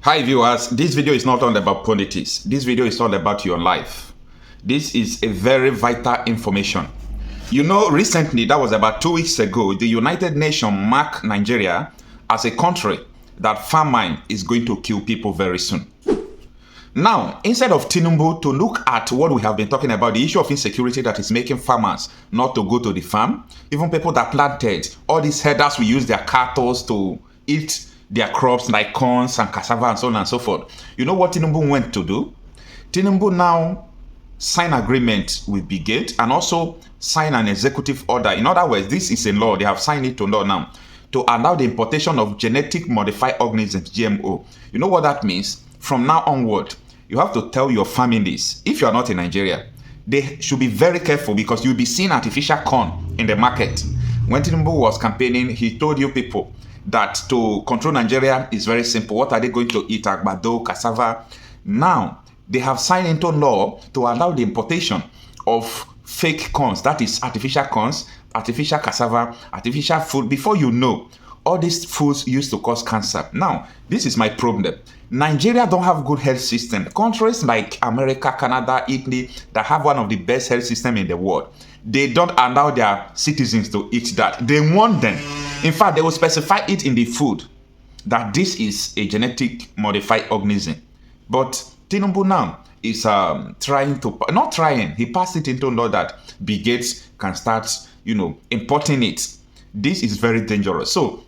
Hi viewers, this video is not all about politics. This video is all about your life. This is a very vital information. You know, recently, that was about 2 weeks ago, the United Nations marked Nigeria as a country that famine is going to kill people very soon. Now, instead of Tinubu to look at what we have been talking about, the issue of insecurity that is making farmers not to go to the farm, even people that planted, all these herders will use their cattle to eat their crops like corns and cassava and so on and so forth. You know what Tinubu went to do? Tinubu now signed agreement with Brigade and also signed an executive order. In other words, this is a law. They have signed it to law now to allow the importation of genetic modified organisms, GMO. You know what that means? From now onward, you have to tell your families, if you are not in Nigeria, they should be very careful because you'll be seeing artificial corn in the market. When Tinubu was campaigning, he told you people that to control Nigeria is very simple. What are they going to eat? Agbado, cassava. Now, they have signed into law to allow the importation of fake corns, that is artificial corns, artificial cassava, artificial food. Before you know, all these foods used to cause cancer. Now, this is my problem. Nigeria don't have good health system. Countries like America, Canada, Italy, that have one of the best health system in the world, they don't allow their citizens to eat that. They want them. In fact, they will specify it in the food that this is a genetic modified organism. But Tinubu now is he passed it into law that Brigade can start, importing it. This is very dangerous. So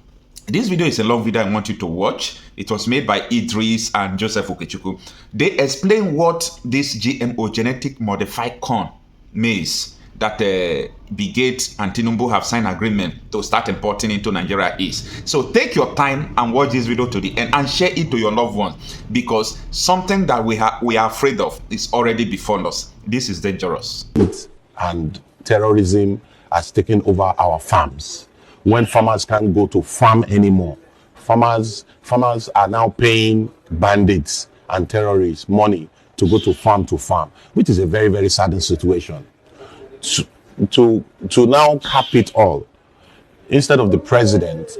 this video is a long video I want you to watch. It was made by Idris and Joseph Okechukwu. They explain what this GMO, genetic modified corn, maize, that Brigade and Tinubu have signed agreement to start importing into Nigeria is. So take your time and watch this video to the end and share it to your loved ones, because something that we are afraid of is already before us. This is dangerous. And terrorism has taken over our farms. When farmers can't go to farm anymore, farmers are now paying bandits and terrorists money to go to farm, which is a very, very sad situation. To now cap it all, instead of the president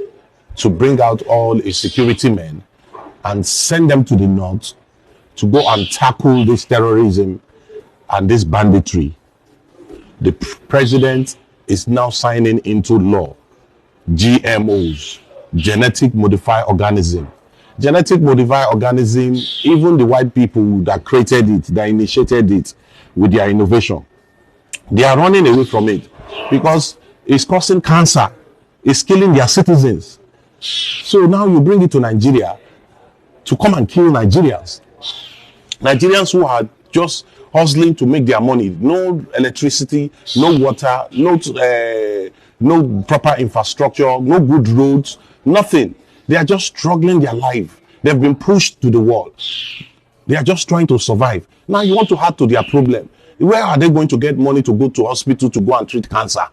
to bring out all his security men and send them to the north to go and tackle this terrorism and this banditry, the president is now signing into law GMOs, genetic modified organism. Genetic modified organism, even the white people that created it, that initiated it with their innovation, they are running away from it because it's causing cancer, it's killing their citizens. So now you bring it to Nigeria to come and kill Nigerians. Nigerians who are just hustling to make their money. No electricity, no water, no proper infrastructure, no good roads, nothing. They are just struggling their life. They've been pushed to the wall. They are just trying to survive. Now you want to add to their problem. Where are they going to get money to go to hospital to go and treat cancer?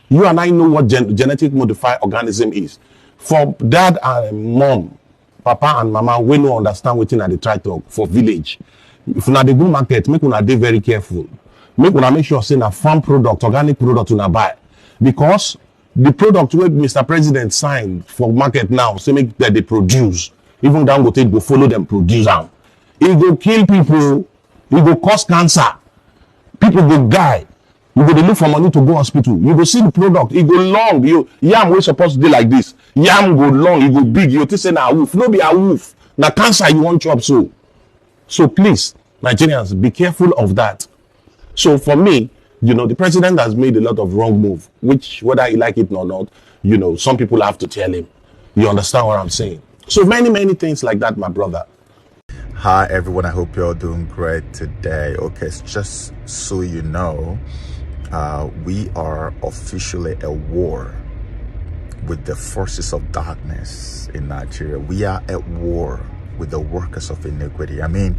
You and I know what genetic modified organism is. For dad and mom, papa and mama, we no understand wetin I dey try talk for village. If una dey go market, make una dey very careful. Make sure say na farm product, organic product una buy. Because the product wey Mr. President signed for market now, say make that they produce, even Dangote go follow them produce am. It go kill people, it go cause cancer. People go die. You go dey look for money to go hospital. You go see the product. It go long. Yam wey supposed to be like this. Yam go long. It go big. You think say na wolf. No be a wolf. Na cancer you want chop so. So please, Nigerians, be careful of that. So for me, the president has made a lot of wrong move, which whether you like it or not, some people have to tell him. You understand what I'm saying? So many, many things like that, my brother. Hi everyone, I hope you're doing great today. Okay, just so you know, we are officially at war with the forces of darkness in Nigeria. We are at war with the workers of iniquity. I mean,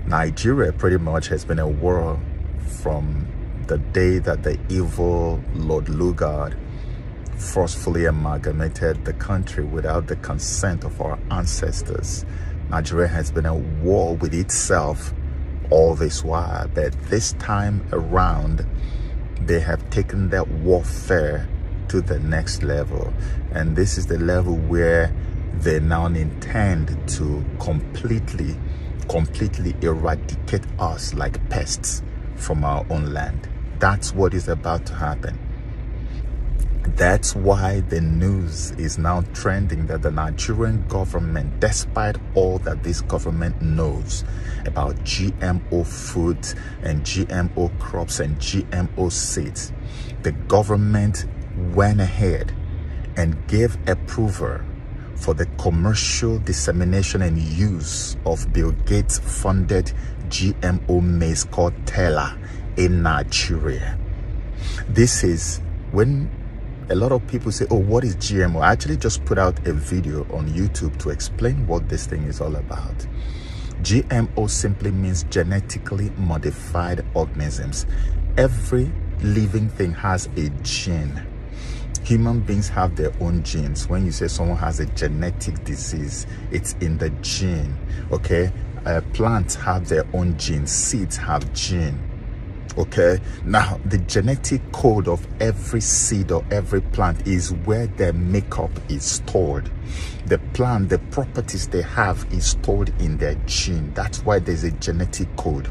Nigeria pretty much has been at war from the day that the evil Lord Lugard forcefully amalgamated the country without the consent of our ancestors. Nigeria has been at war with itself all this while, but this time around, they have taken that warfare to the next level. And this is the level where they now intend to completely eradicate us like pests from our own land. That's what is about to happen. That's why the news is now trending that the Nigerian government, despite all that this government knows about GMO foods and GMO crops and GMO seeds, the government went ahead and gave approval for the commercial dissemination and use of Bill Gates funded GMO maize called Tela in Nigeria. This is when a lot of people say, oh, what is GMO? I actually just put out a video on YouTube to explain what this thing is all about. GMO simply means genetically modified organisms. Every living thing has a gene. Human beings have their own genes. When you say someone has a genetic disease, it's in the gene, okay? Plants have their own genes. Seeds have gene. Okay, now the genetic code of every seed or every plant is where their makeup is stored. The plant, the properties they have is stored in their gene. That's why there's a genetic code.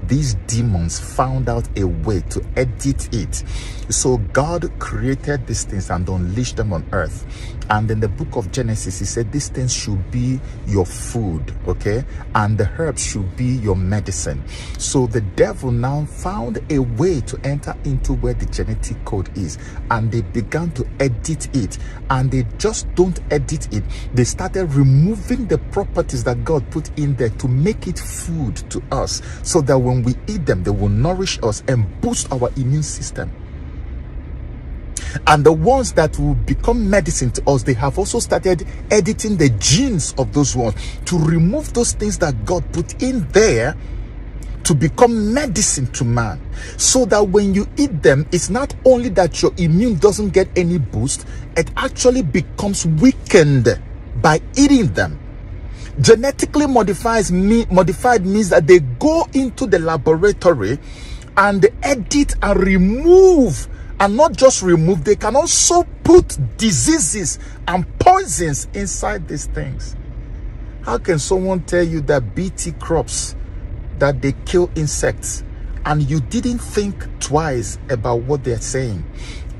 These demons found out a way to edit it. So God created these things and unleashed them on earth. And in the book of Genesis, he said these things should be your food, okay? And the herbs should be your medicine. So the devil now found a way to enter into where the genetic code is. And they began to edit it. And they just don't edit it. They started removing the properties that God put in there to make it food to us. So that when we eat them, they will nourish us and boost our immune system. And the ones that will become medicine to us, they have also started editing the genes of those ones to remove those things that God put in there to become medicine to man. So that when you eat them, it's not only that your immune doesn't get any boost, it actually becomes weakened by eating them. Genetically modified means that they go into the laboratory and edit and remove. And not just remove, they can also put diseases and poisons inside these things. How can someone tell you that BT crops, that they kill insects, and you didn't think twice about what they're saying?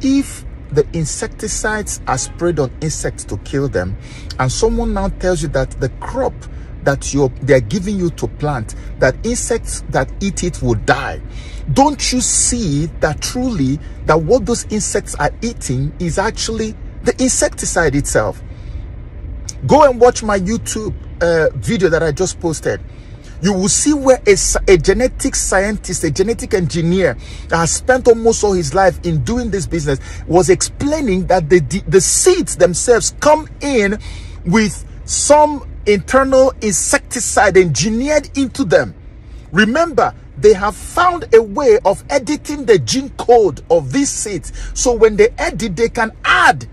If the insecticides are sprayed on insects to kill them, and someone now tells you that the crop that they're giving you to plant, that insects that eat it will die, don't you see that truly that what those insects are eating is actually the insecticide itself? Go and watch my YouTube video that I just posted. You will see where a genetic scientist, a genetic engineer that has spent almost all his life in doing this business was explaining that the seeds themselves come in with some internal insecticide engineered into them. Remember, they have found a way of editing the gene code of these seeds. So when they edit, they can add.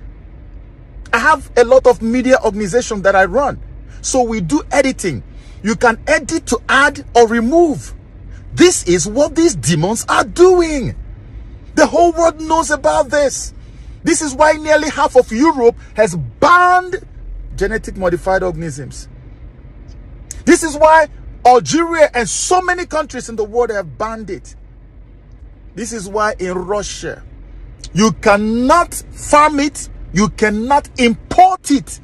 I have a lot of media organizations that I run. So we do editing. You can edit to add or remove. This is what these demons are doing. The whole world knows about this. This is why nearly half of Europe has banned genetic modified organisms. This is why Algeria and so many countries in the world have banned it. This is why in Russia, you cannot farm it, you cannot import it.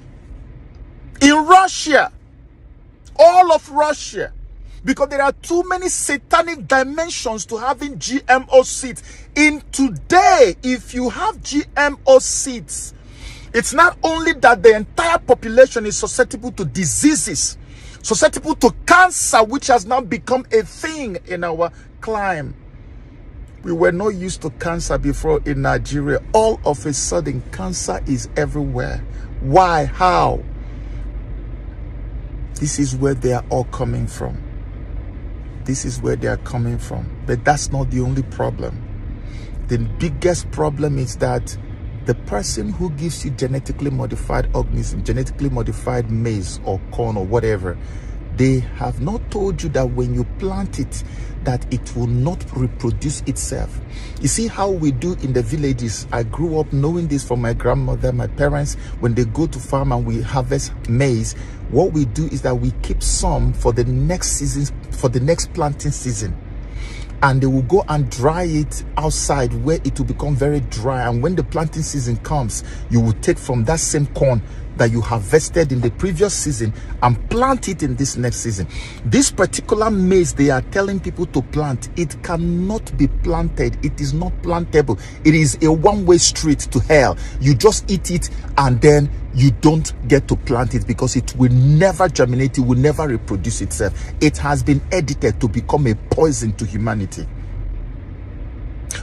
In Russia, all of Russia, because there are too many satanic dimensions to having GMO seeds. In today, if you have GMO seeds, it's not only that the entire population is susceptible to diseases, susceptible to cancer, which has now become a thing in our climate. We were not used to cancer before in Nigeria. All of a sudden, cancer is everywhere. Why? How? This is where they are all coming from. This is where they are coming from. But that's not the only problem. The biggest problem is that the person who gives you genetically modified organism, genetically modified maize or corn or whatever, They have not told you that when you plant it, that it will not reproduce itself. You see how we do in the villages. I grew up knowing this from my grandmother, my parents. When they go to farm and we harvest maize, what we do is that we keep some for the next season, for the next planting season. And they will go and dry it outside where it will become very dry. And when the planting season comes, you will take from that same corn that you harvested in the previous season and plant it in this next season. This particular maize they are telling people to plant, it cannot be planted. It is not plantable. It is a one-way street to hell. You just eat it and then you don't get to plant it, because it will never germinate. It will never reproduce itself. It has been edited to become a poison to humanity.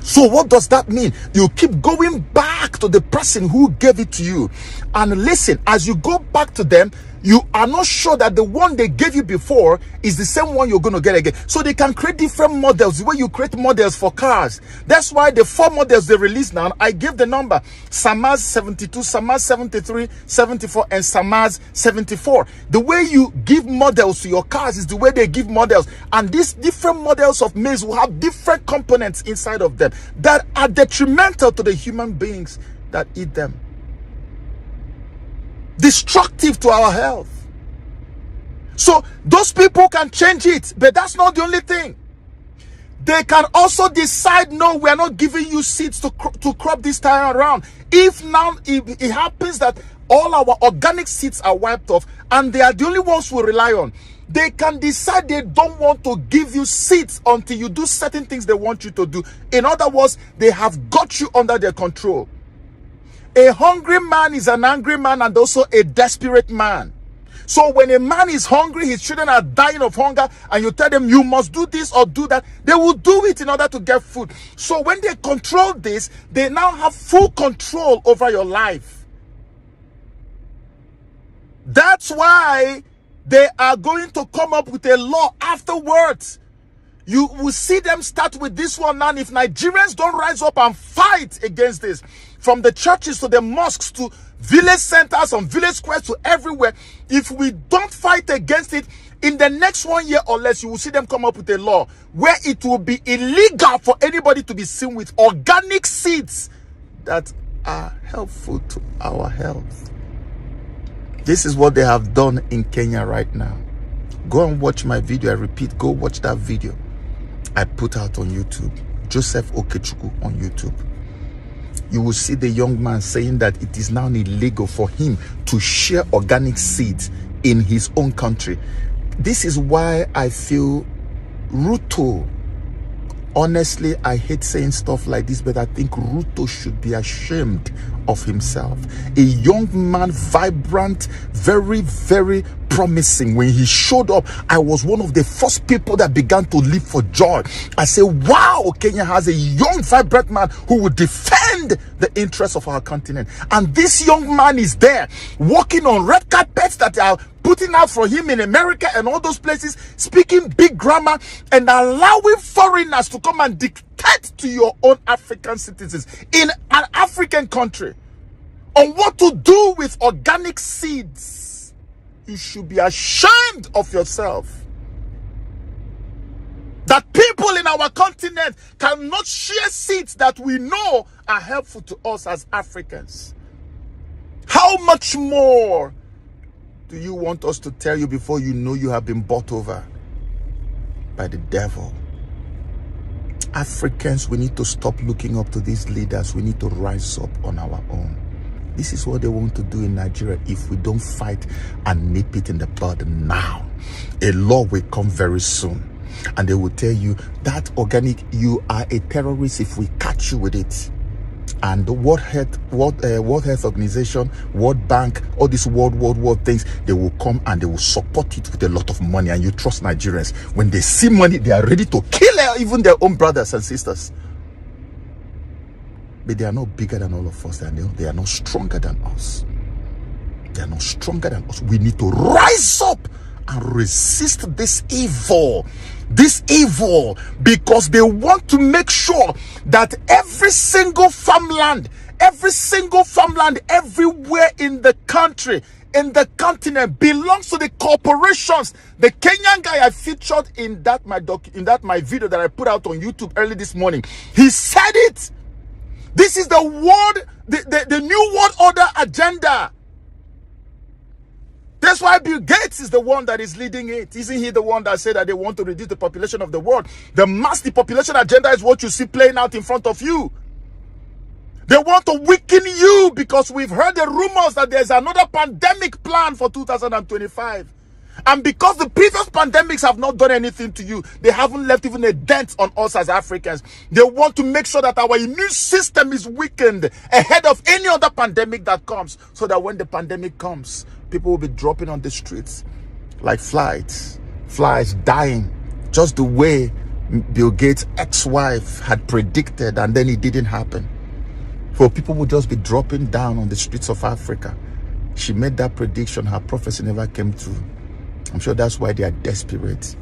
So what does that mean? You keep going back to the person who gave it to you. And listen, as you go back to them, you are not sure that the one they gave you before is the same one you're going to get again. So they can create different models, the way you create models for cars. That's why the 4 models they release now, I gave the number: Samaz 72, Samaz 73, 74, and Samaz 74. The way you give models to your cars is the way they give models. And these different models of maize will have different components inside of them that are detrimental to the human beings that eat them. Destructive to our health. So those people can change it, but that's not the only thing. They can also decide, no, we are not giving you seeds to crop this time around. If now it happens that all our organic seeds are wiped off and they are the only ones we rely on, they can decide they don't want to give you seeds until you do certain things they want you to do. In other words, they have got you under their control. A hungry man is an angry man and also a desperate man. So when a man is hungry, his children are dying of hunger, and you tell them you must do this or do that, they will do it in order to get food. So when they control this, they now have full control over your life. That's why they are going to come up with a law afterwards. You will see them start with this one now. If Nigerians don't rise up and fight against this, from the churches to the mosques to village centers, on village squares to everywhere, if we don't fight against it, in the next 1 year or less, you will see them come up with a law where it will be illegal for anybody to be seen with organic seeds that are helpful to our health. This is what they have done in Kenya right now. Go and watch my video. I repeat, go watch that video I put out on YouTube. Joseph Okechukwu on YouTube. You will see the young man saying that it is now illegal for him to share organic seeds in his own country. This is why I feel Ruto, honestly, I hate saying stuff like this, but I think Ruto should be ashamed of himself. A young man, vibrant, very, very promising. When he showed up, I was one of the first people that began to leap for joy. I said, wow, Kenya has a young, vibrant man who will defend the interests of our continent. And this young man is there, walking on red carpets that are putting out for him in America and all those places, speaking big grammar and allowing foreigners to come and dictate to your own African citizens in an African country on what to do with organic seeds. You should be ashamed of yourself that people in our continent cannot share seeds that we know are helpful to us as Africans. How much more do you want us to tell you before you know you have been bought over by the devil? Africans, we need to stop looking up to these leaders. We need to rise up on our own. This is what they want to do in Nigeria if we don't fight and nip it in the bud now. A law will come very soon, and they will tell you that organic, you are a terrorist if we catch you with it. And the World Health Organization, World Bank, all these world things, they will come and they will support it with a lot of money. And you trust Nigerians. When they see money, they are ready to kill even their own brothers and sisters. But they are not bigger than all of us. They are not stronger than us. They are not stronger than us. We need to rise up and resist this evil, because they want to make sure that every single farmland everywhere in the country, in the continent belongs to the corporations. The Kenyan guy I featured in that my video that I put out on YouTube early this morning, he said it. This is the world, the new world order agenda. That's why Bill Gates is the one that is leading it. Isn't he the one that said that they want to reduce the population of the world? The mass depopulation agenda is what you see playing out in front of you. They want to weaken you because we've heard the rumors that there's another pandemic plan for 2025. And because the previous pandemics have not done anything to you, they haven't left even a dent on us as Africans. They want to make sure that our immune system is weakened ahead of any other pandemic that comes, so that when the pandemic comes, people will be dropping on the streets like flies dying, just the way Bill Gates' ex-wife had predicted, and then it didn't happen. For people will just be dropping down on the streets of Africa. She made that prediction, her prophecy never came true. I'm sure that's why they are desperate.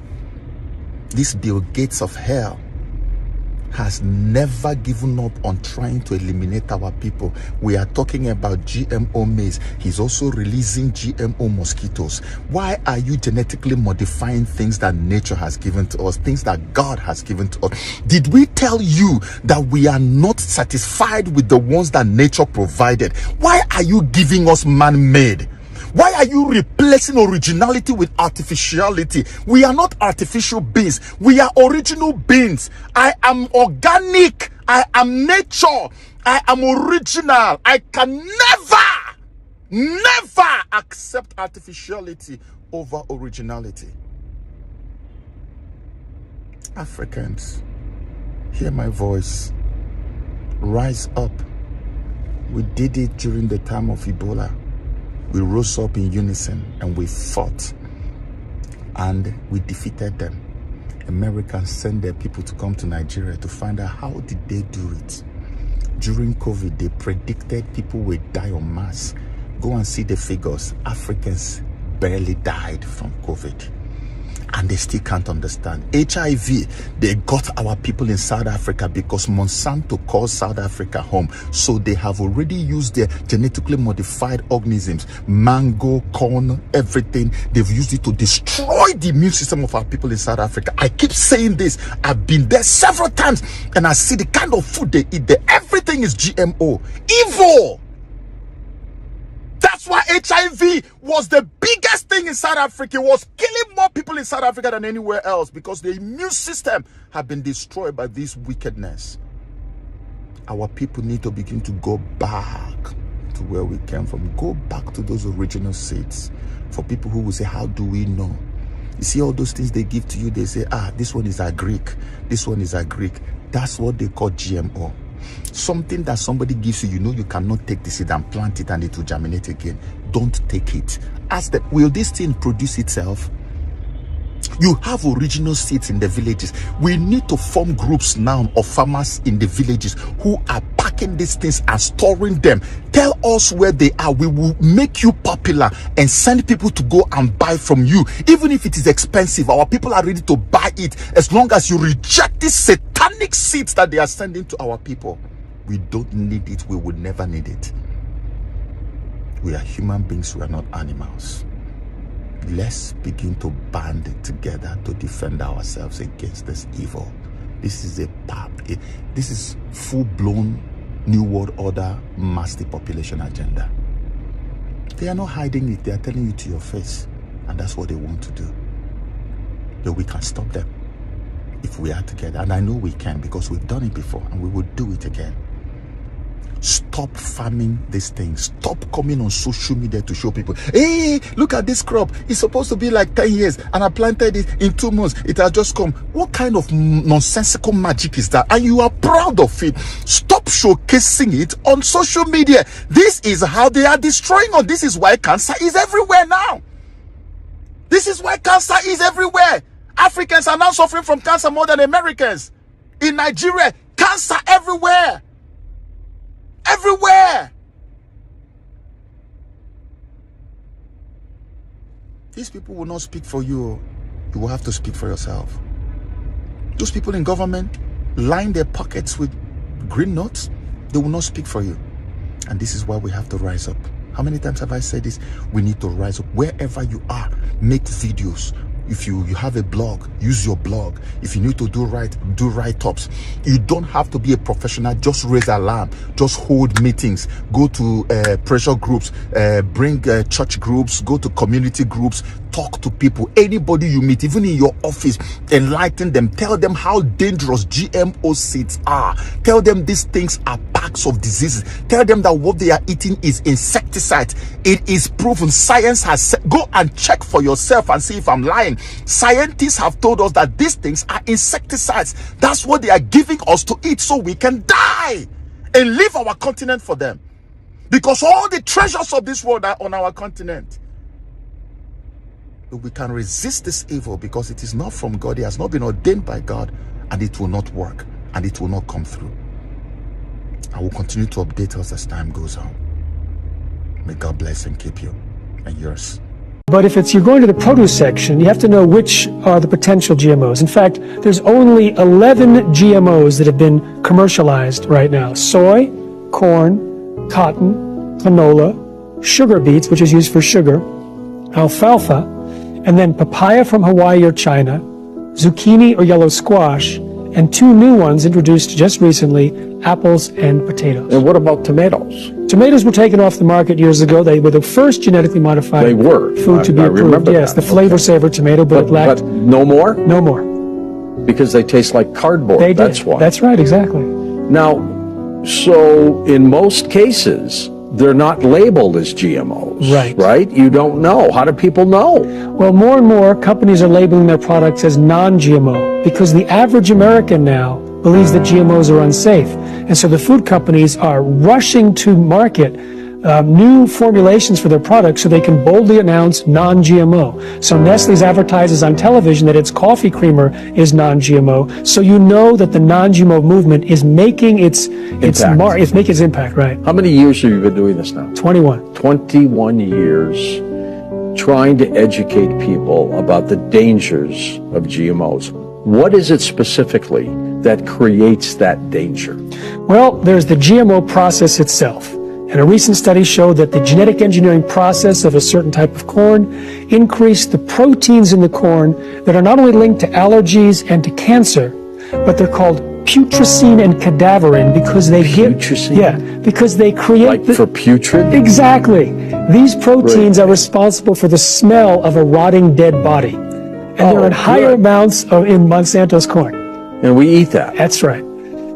This Bill Gates of hell has never given up on trying to eliminate our people. We are talking about GMO maize. He's also releasing GMO mosquitoes. Why are you genetically modifying things that nature has given to us, things that God has given to us? Did we tell you that we are not satisfied with the ones that nature provided? Why are you giving us man-made? Why are you replacing originality with artificiality? We are not artificial beings. We are original beings. I am organic. I am nature. I am original. I can never accept artificiality over originality. Africans, hear my voice. Rise up. We did it during the time of Ebola. We rose up in unison and we fought and we defeated them. Americans sent their people to come to Nigeria to find out how did they do it. During COVID, they predicted people would die en masse. Go and see the figures. Africans barely died from COVID. And they still can't understand. HIV, they got our people in South Africa because Monsanto calls South Africa home. So they have already used their genetically modified organisms, mango, corn, everything. They've used it to destroy the immune system of our people in South Africa. I keep saying this. I've been there several times and I see the kind of food they eat there. Everything is GMO. Evil. That's why HIV was the biggest thing in South Africa. It was killing more people in South Africa than anywhere else because the immune system had been destroyed by this wickedness. Our people need to begin to go back to where we came from. Go back to those original seeds. For people who will say, how do we know? You see all those things they give to you, they say, this one is a Greek. This one is a Greek. That's what they call GMO. Something that somebody gives you, you know you cannot take the seed and plant it and it will germinate again. Don't take it. Ask them, will this thing produce itself? You have original seeds in the villages. We need to form groups now of farmers in the villages who are packing these things and storing them. Tell us where they are. We will make you popular and send people to go and buy from you. Even if it is expensive, our people are ready to buy it as long as you reject these satanic seeds that they are sending to our people. We don't need it. We will never need it. We are human beings. We are not animals. Let's begin to band together to defend ourselves against this evil. This is full-blown New World Order mass depopulation agenda. They are not hiding it. They are telling you to your face. And that's what they want to do. But we can stop them if we are together. And I know we can because we've done it before and we will do it again. Stop farming these things. Stop coming on social media to show people, hey, look at this crop. It's supposed to be like 10 years and I planted it in 2 months. It has just come. What kind of nonsensical magic is that? And you are proud of it. Stop showcasing it on social media. This is how they are destroying us. This is why cancer is everywhere now. This is why cancer is everywhere. Africans are now suffering from cancer more than Americans. In Nigeria, cancer everywhere. Everywhere. These people will not speak for you. You will have to speak for yourself. Those people in government line their pockets with green notes. They will not speak for you. And this is why we have to rise up. How many times have I said this? We need to rise up. Wherever you are, make videos. If you have a blog, use your blog. If you need to do write-ups. You don't have to be a professional. Just raise alarm. Just hold meetings. Go to pressure groups. Bring church groups. Go to community groups. Talk to people. Anybody you meet, even in your office, enlighten them. Tell them how dangerous GMO seeds are. Tell them these things are packs of diseases. Tell them that what they are eating is insecticide. It is proven. Science has said, go and check for yourself and see if I'm lying. Scientists have told us that these things are insecticides. That's what they are giving us to eat so we can die and leave our continent for them. Because all the treasures of this world are on our continent. We can resist this evil because it is not from God. It has not been ordained by God, and it will not work and it will not come through. I will continue to update us as time goes on. May God bless and keep you and yours. But if you're going to the produce section, you have to know which are the potential GMOs. In fact, there's only 11 GMOs that have been commercialized right now. Soy, corn, cotton, canola, sugar beets, which is used for sugar, alfalfa, and then papaya from Hawaii or China, zucchini or yellow squash, and 2 new ones introduced just recently, apples and potatoes. And what about tomatoes? Tomatoes were taken off the market years ago. They were the first genetically modified food to be approved. Yes, the flavor saver tomato, but it lacked... But no more? No more. Because they taste like cardboard, They did. That's why. That's right, exactly. Now, so in most cases, they're not labeled as GMOs, Right. right? You don't know. How do people know? Well, more and more companies are labeling their products as non-GMO because the average American now believes that GMOs are unsafe. And so the food companies are rushing to market new formulations for their products so they can boldly announce non-GMO. So Nestle's advertises on television that its coffee creamer is non-GMO. So you know that the non-GMO movement is making its impact, right? How many years have you been doing this now? 21. 21 years trying to educate people about the dangers of GMOs. What is it specifically that creates that danger? Well, there's the GMO process itself. And a recent study showed that the genetic engineering process of a certain type of corn increased the proteins in the corn that are not only linked to allergies and to cancer, but they're called putrescine and cadaverine because they because they create for putrid? Exactly. These proteins are responsible for the smell of a rotting dead body. And they're in higher amounts in Monsanto's corn. And we eat that. That's right.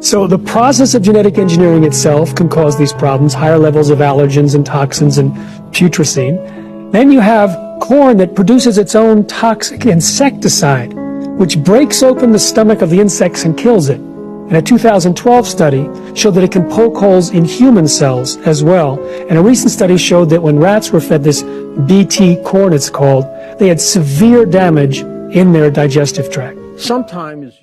So the process of genetic engineering itself can cause these problems, higher levels of allergens and toxins and putrescine. Then you have corn that produces its own toxic insecticide, which breaks open the stomach of the insects and kills it. And a 2012 study showed that it can poke holes in human cells as well. And a recent study showed that when rats were fed this BT corn, it's called, they had severe damage in their digestive tract. Sometimes